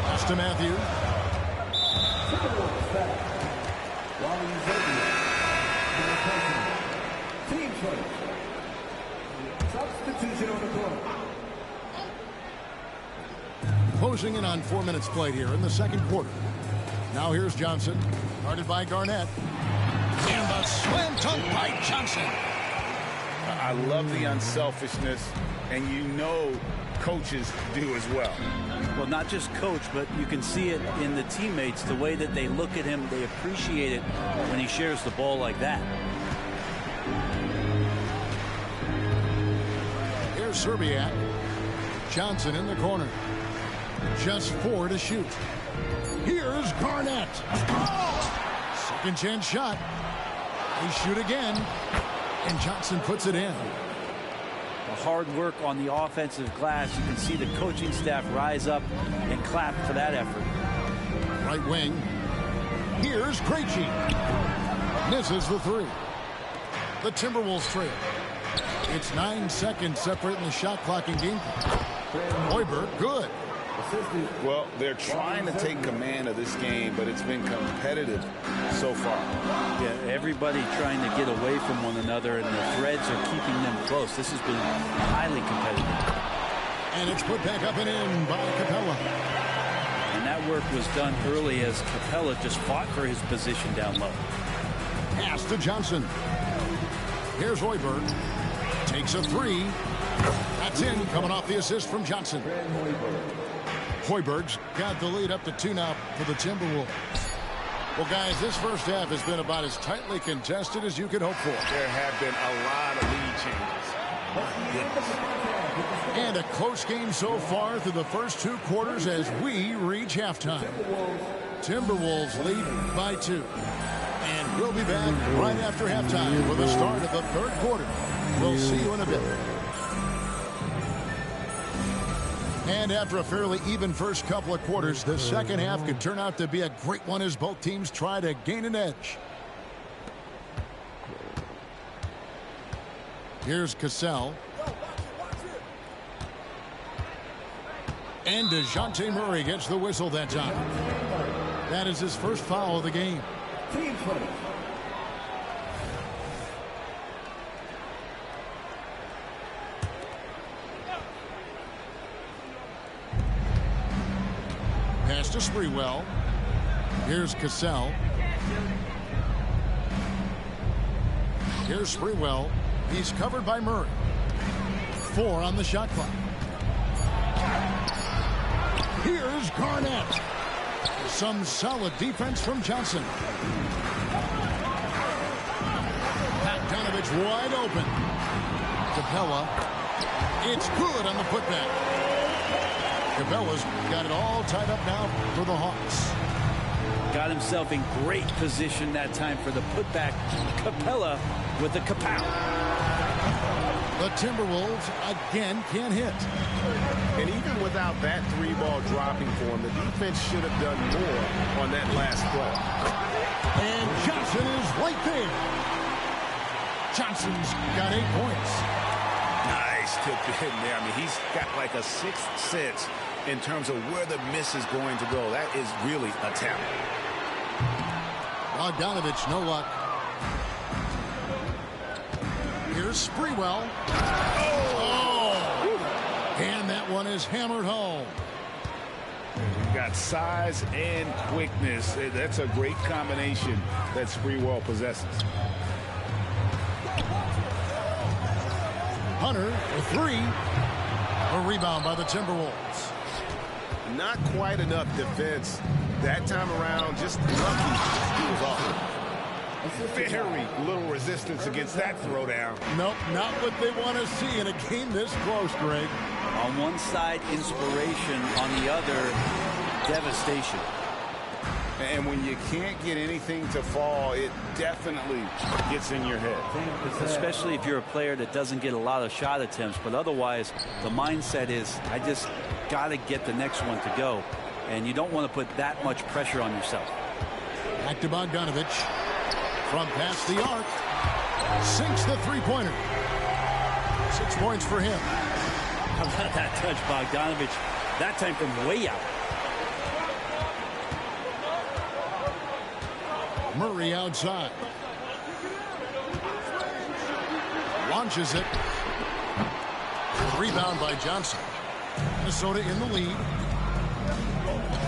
Pass to Matthews. Team choice. Substitution on the court. Closing in on 4 minutes played here in the second quarter. Now here's Johnson. Guarded by Garnett. And the slam dunk by Johnson. I love the unselfishness, and you know coaches do as well. Well, not just coach, but you can see it in the teammates, the way that they look at him. They appreciate it when he shares the ball like that. Here's Serbia. Johnson in the corner. Just 4 to shoot. Here's Garnett. Second chance shot. They shoot again. And Johnson puts it in. The hard work on the offensive glass. You can see the coaching staff rise up and clap for that effort. Right wing. Here's Krejci. Misses the 3. The Timberwolves trail. It's 9 seconds separating the shot clock and game. Hoiberg, good. Well, they're trying to take command of this game, but it's been competitive so far. Yeah, everybody trying to get away from one another, and the threads are keeping them close. This has been highly competitive. And it's put back up and in by Capella. And that work was done early as Capella just fought for his position down low. Pass to Johnson. Here's Hoiberg. Takes a 3. That's in, coming off the assist from Johnson. Hoiberg's got the lead up to 2 now for the Timberwolves. Well, guys, this first half has been about as tightly contested as you could hope for. There have been a lot of lead changes. And a close game so far through the first 2 quarters as we reach halftime. Timberwolves lead by 2. And we'll be back right after halftime for the start of the third quarter. We'll see you in a bit. And after a fairly even first couple of quarters, the second half could turn out to be a great one as both teams try to gain an edge. Here's Cassell. And DeJounte Murray gets the whistle that time. That is his first foul of the game. Team choice. Pass to Sprewell. Here's Cassell. Here's Sprewell. He's covered by Murray. 4 on the shot clock. Here's Garnett. Some solid defense from Johnson. Bogdanovich wide open. Capella. It's good on the putback. Capella's got it all tied up now for the Hawks. Got himself in great position that time for the putback. Capella with the kapow. The Timberwolves again can't hit. And even without that 3-ball dropping for him, the defense should have done more on that last play. And Johnson is right there. Johnson's got 8 points. Nice tip in there. I mean, he's got like a 6th sense in terms of where the miss is going to go. That is really a talent. Bogdanovich, no luck. Here's Sprewell. Oh! And that one is hammered home. You've got size and quickness. That's a great combination that Sprewell possesses. Hunter, a three. A rebound by the Timberwolves. Not quite enough defense that time around. Just lucky he was off. Very little resistance against that throwdown. Nope, not what they want to see in a game this close, Greg. On one side, inspiration. On the other, devastation. And when you can't get anything to fall, it definitely gets in your head. Especially if you're a player that doesn't get a lot of shot attempts. But otherwise, the mindset is, I just got to get the next one to go. And you don't want to put that much pressure on yourself. Back to Bogdanovich. From past the arc. Sinks the three-pointer. 6 points for him. How about that touch, Bogdanovich? That time from way out. Murray outside. Launches it. Rebound by Johnson. Minnesota in the lead.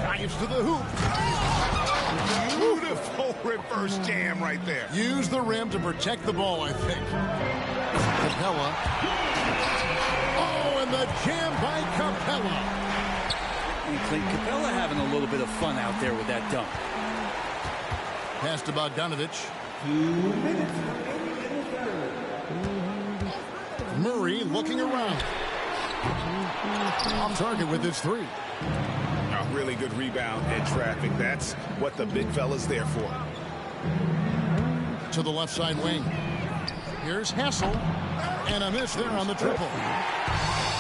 Drives to the hoop. Beautiful reverse jam right there. Use the rim to protect the ball, I think. Capella. Oh, and the jam by Capella. And Clint Capella having a little bit of fun out there with that dunk. Pass to Bogdanovich. 2 minutes. Murray looking around. On target with his three. A really good rebound in traffic. That's what the big fella's there for. To the left side wing. Here's Hassel. And a miss there on the triple.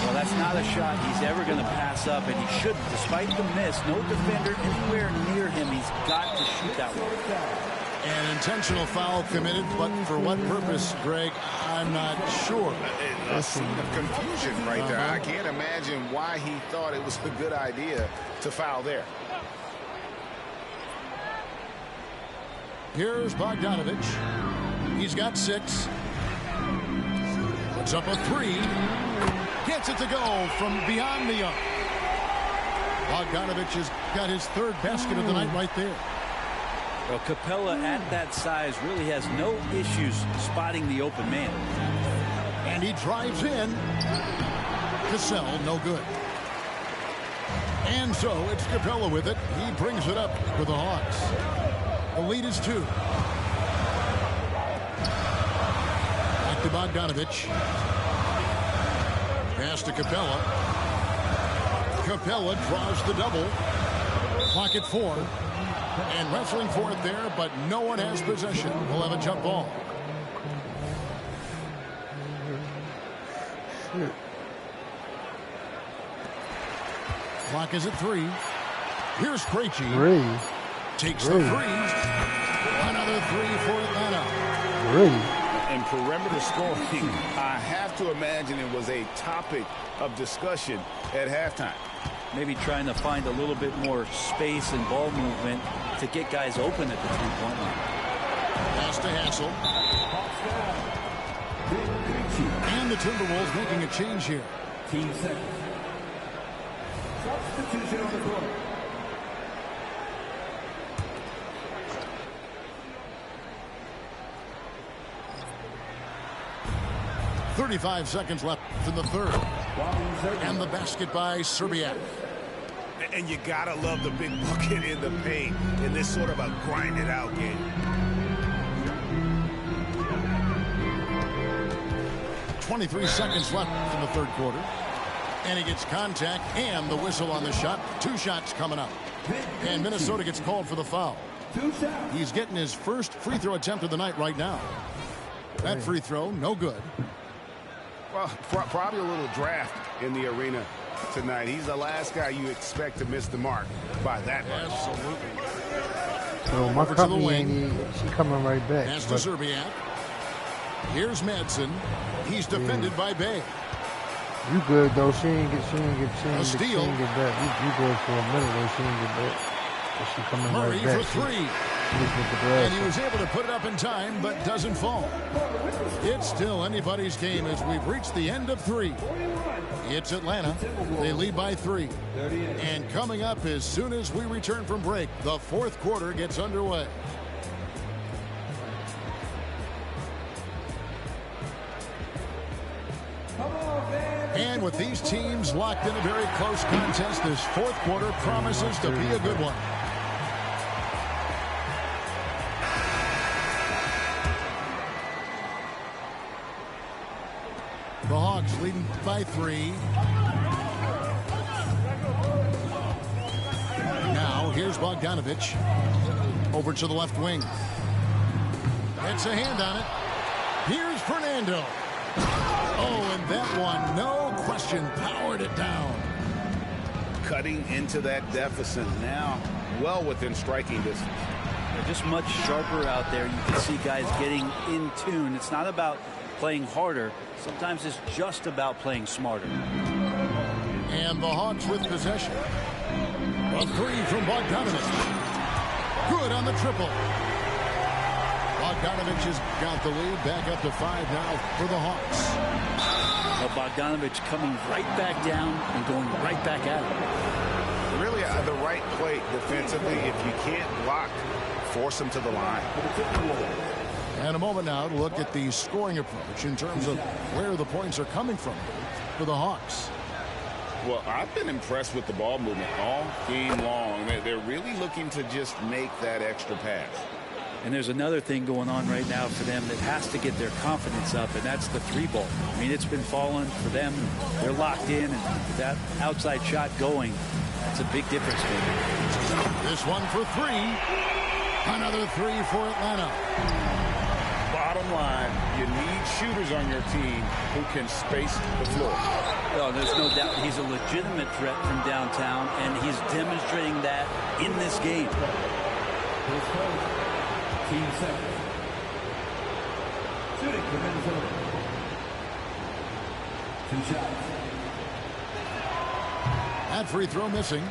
Well, that's not a shot he's ever going to pass up, and he shouldn't. Despite the miss, no defender anywhere near him. He's got to shoot that one. An intentional foul committed, but for what purpose, Greg, I'm not sure. A scene of confusion right there. I can't imagine why he thought it was a good idea to foul there. Here's Bogdanovich. He's got 6. Puts up a 3. Gets it to go from beyond the arc. Bogdanovich has got his 3rd basket of the night right there. Well, Capella at that size really has no issues spotting the open man. And he drives in. Cassell, no good. And so it's Capella with it. He brings it up for the Hawks. The lead is 2. Back to Bogdanovich. Pass to Capella. Capella draws the double. Clock at 4. And wrestling for it there, but no one has possession. We'll have a jump ball. Clock is at 3. Here's Krejci. Takes the 3. Another 3 for Atlanta. And perimeter scoring, I have to imagine it was a topic of discussion at halftime. Maybe trying to find a little bit more space and ball movement to get guys open at the three-point line. Pass to Hassel. And the Timberwolves making a change here. Team seconds. Substitution on the court. .35 seconds left in the 3rd. And the basket by Serbiak. And you gotta love the big bucket in the paint in this sort of a grinded out game. .23 seconds left in the 3rd quarter. And he gets contact and the whistle on the shot. 2 shots coming up. And Minnesota gets called for the foul. He's getting his first free throw attempt of the night right now. That free throw, no good. Well, probably a little draft in the arena tonight. He's the last guy you expect to miss the mark by that much. Absolutely. So my company ain't she coming right back. Pass to Serbiak. Here's Madsen. He's defended by Bay. You good though? She ain't get back. You good for a minute though? She ain't get back. But she coming Murray right back. for three. And he was able to put it up in time, but doesn't fall. It's still anybody's game as we've reached the end of 3. It's Atlanta. They lead by 3. And coming up as soon as we return from break, the 4th quarter gets underway. And with these teams locked in a very close contest, this 4th quarter promises to be a good one. The Hawks leading by 3. Now here's Bogdanovich over to the left wing. Gets a hand on it. Here's Fernando. Oh, and that one, no question, powered it down. Cutting into that deficit now, well within striking distance. They're just much sharper out there. You can see guys getting in tune. It's not about playing harder. Sometimes it's just about playing smarter. And the Hawks with possession. A 3 from Bogdanovich. Good on the triple. Bogdanovich has got the lead back up to 5 now for the Hawks. Bogdanovich coming right back down and going right back at it. Really the right play defensively. If you can't block, force him to the line. And a moment now to look at the scoring approach in terms of where the points are coming from for the Hawks. Well, I've been impressed with the ball movement all game long. They're really looking to just make that extra pass. And there's another thing going on right now for them that has to get their confidence up, and that's the 3-ball. I mean, it's been falling for them. They're locked in, and that outside shot going, that's a big difference for them. This one for 3. Another 3 for Atlanta. Bottom line, you need shooters on your team who can space the floor. Oh, there's no doubt he's a legitimate threat from downtown, and he's demonstrating that in this game. Team second. Shooting for Minnesota. 2 shots. That free throw missing.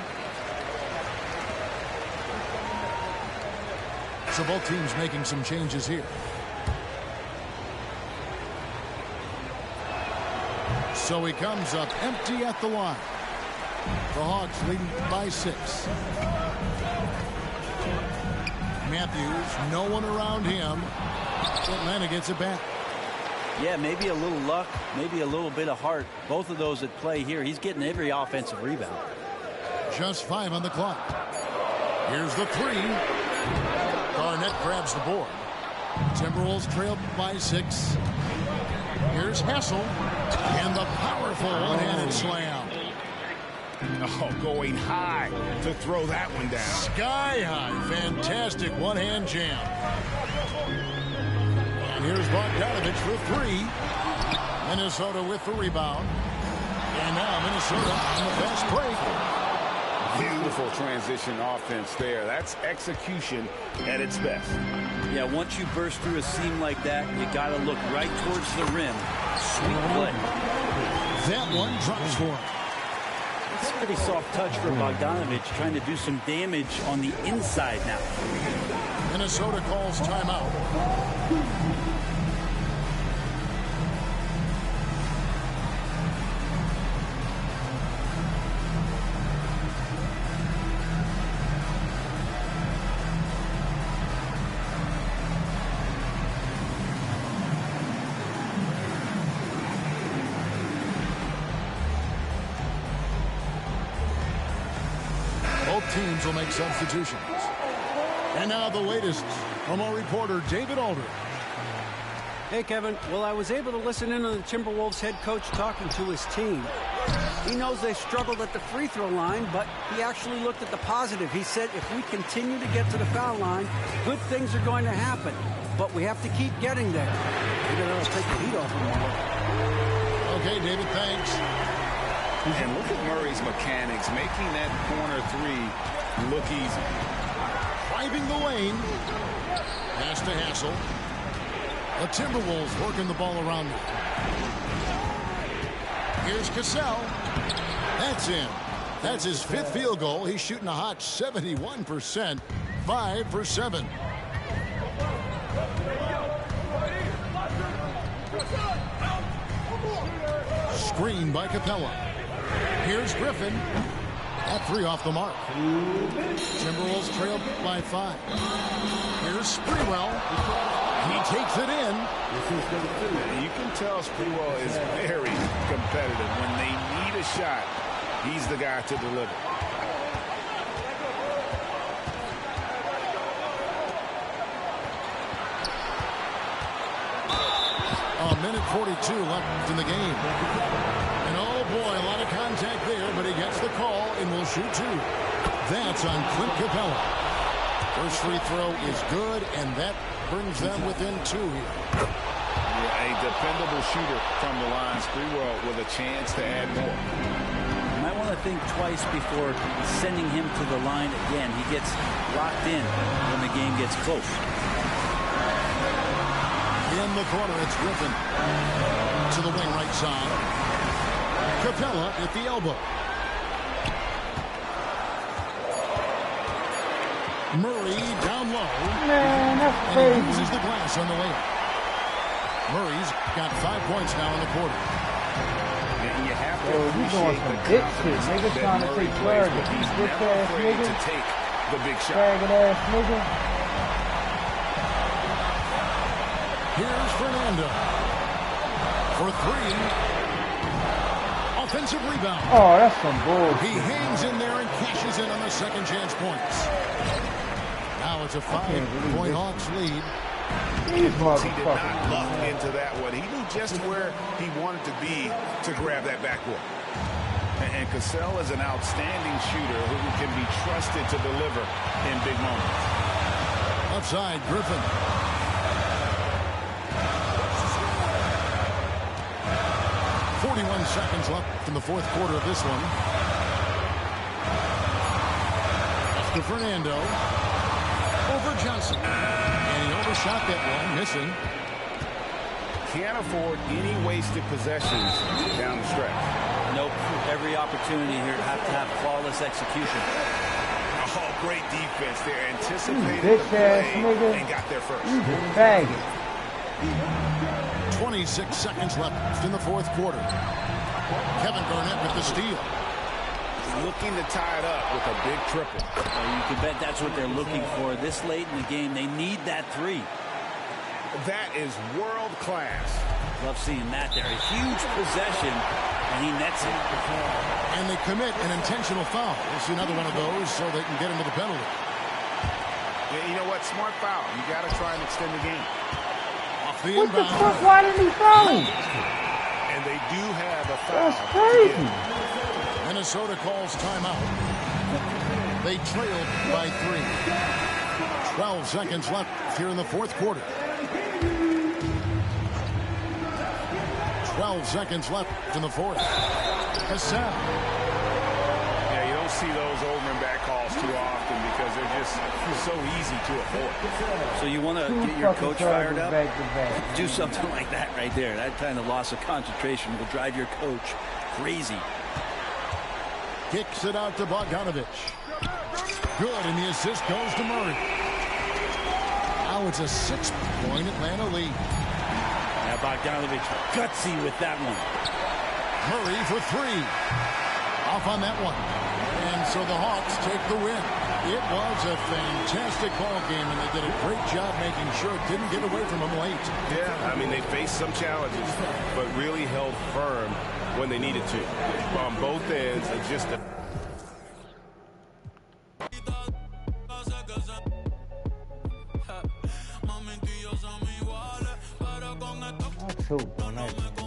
So both teams making some changes here. So he comes up empty at the line. The Hawks leading by 6. Matthews, no one around him. Atlanta gets it back. Yeah, maybe a little luck, maybe a little bit of heart. Both of those at play here. He's getting every offensive rebound. Just 5 on the clock. Here's the 3. Garnett grabs the board. Timberwolves trail by 6. Here's Hassel. And the powerful one-handed slam. Oh, going high to throw that one down. Sky high. Fantastic one-hand jam. And here's Bogdanovich for 3. Minnesota with the rebound. And now Minnesota on the fast break. Beautiful transition offense there. That's execution at its best. Yeah, once you burst through a seam like that, you got to look right towards the rim. Sweet play. That one drops for him. It's a pretty soft touch for Bogdanovich, trying to do some damage on the inside now. Minnesota calls timeout. Teams will make substitutions. And now the latest from our reporter David Aldridge. Hey, Kevin. Well, I was able to listen in on the Timberwolves head coach talking to his team. He knows they struggled at the free throw line, but he actually looked at the positive. He said if we continue to get to the foul line, good things are going to happen. But we have to keep getting there. We're going to take the heat off them. Okay, David, thanks. And look at Murray's mechanics, making that corner 3 look easy. Driving the lane. Pass to Hassel. The Timberwolves working the ball around them. Here's Cassell. That's in. That's his 5th field goal. He's shooting a hot 71%. 5 for 7. Screen by Capella. Here's Griffin. At 3 off the mark. Timberwolves trail by 5. Here's Sprewell. He takes it in. You can tell Sprewell is very competitive. When they need a shot, he's the guy to deliver. A minute 42 left in the game. And oh boy, a lot of contact there, but he gets the call and will shoot 2. That's on Clint Capella. First free throw is good, and that brings them within 2 here. Yeah, a dependable shooter from the line. Sprewell with a chance to add more. You might want to think twice before sending him to the line again. He gets locked in when the game gets close. In the corner, it's Griffin. To the wing right side. Capella at the elbow. Murray down low. Man, that's and crazy. he uses the glass on the layup. Murray's got 5 points now in the quarter. And you have to Yo, you doing some dick shit. Niggas trying to take clarity. He's Bitch never ass afraid nigga. to take the big shot. Faggot ass nigga. Here's Fernando. For 3. Offensive rebound. Oh, that's some bullshit. He hangs in there and cashes in on the second chance points. Now it's a 5-point Hawks lead. He did not luck into that one. He knew just where he wanted to be to grab that backboard. And Cassell is an outstanding shooter who can be trusted to deliver in big moments. Outside, Griffin. Seconds left in the 4th quarter of this one. To Fernando. Over Johnson. And he overshot that one, missing. Can't afford any wasted possessions down the stretch. Nope. Every opportunity here to have flawless execution. Oh, great defense there. Anticipated the play and got there first. Faggot. 26 seconds left in the 4th quarter. Kevin Garnett with the steal. Looking to tie it up with a big triple. You can bet that's what they're looking for this late in the game. They need that 3. That is world class. Love seeing that there. A huge possession, and he nets it. And they commit an intentional foul. We'll see another one of those so they can get into the penalty. Yeah, you know what? Smart foul. You got to try and extend the game. Off the what inbound. the fuck? Why didn't he foul? And they do have a foul. That's crazy. Minnesota calls timeout. They trailed by 3. 12 seconds left here in the 4th quarter. 12 seconds left in the 4th. Cassell. Yeah, you don't see those over and back calls too often because they're just so easy to avoid. So you want to get your coach fired up? Do something like that right there. That kind of loss of concentration will drive your coach crazy. Kicks it out to Bogdanovich. Good, and the assist goes to Murray. Now it's a 6-point Atlanta lead. Now Bogdanovich gutsy with that one. Murray for 3. Off on that one. And so the Hawks take the win. It was a fantastic ball game, and they did a great job making sure it didn't get away from them late. Yeah, I mean, they faced some challenges, but really held firm when they needed to. On both ends, it's just a... I choked on that.